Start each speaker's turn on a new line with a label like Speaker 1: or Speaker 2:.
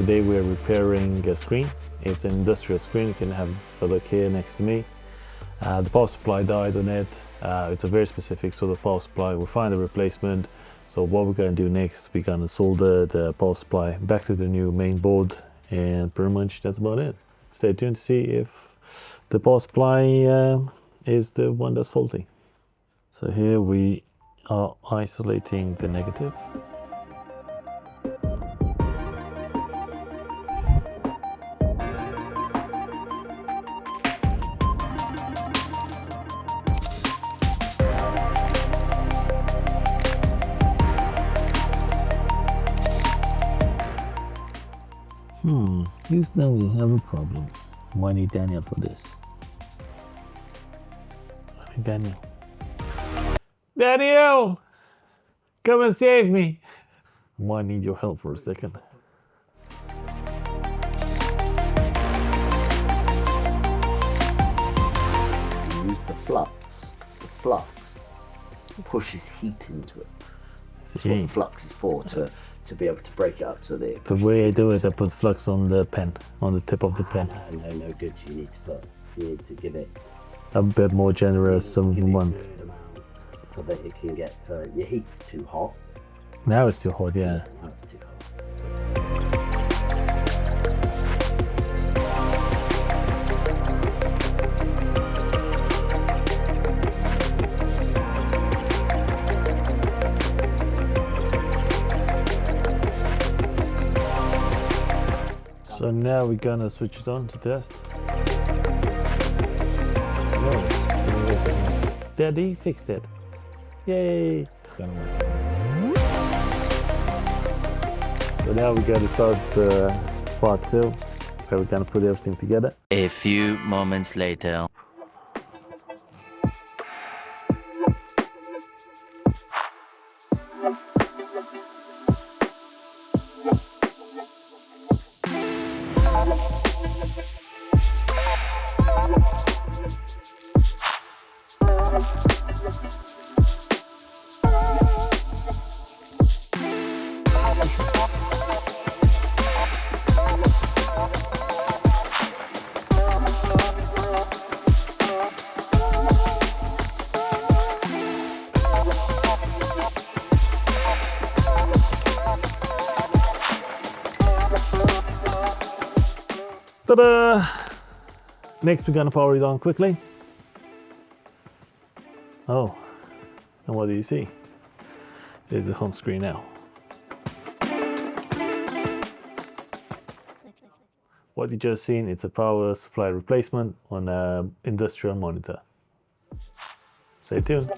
Speaker 1: Today we're repairing a screen. It's an industrial screen. You can have a look here next to me. The power supply died on it. It's a very specific sort of power supply. We'll find a replacement. So what we're going to do next, we're going to solder the power supply back to the new main board, and pretty much that's about it. Stay tuned to see if the power supply is the one that's faulty. So here we are isolating the negative. Looks now we have a problem. Might need Daniel for this. Daniel. Daniel! Come and save me! Might need your help for a second.
Speaker 2: Use the flux. It's the flux that pushes heat into it. That's what the flux is for, to be able to break it up so that
Speaker 1: the way I do it, I put flux on the pen, on the tip of the pen.
Speaker 2: No good. You need to give it
Speaker 1: a bit more generous one.
Speaker 2: So that it can get, your heat's too hot.
Speaker 1: Now it's too hot, yeah.
Speaker 2: Now it's too hot.
Speaker 1: So now we're gonna switch it on to test. Daddy fixed it. Yay! It's gonna work. So now we gotta start part 2, where we're gonna put everything together.
Speaker 3: A few moments later.
Speaker 1: Ta-da! Next we're gonna power it on quickly. Oh, and what do you see? There's the home screen now. What you just seen, it's a power supply replacement on an industrial monitor. Stay tuned.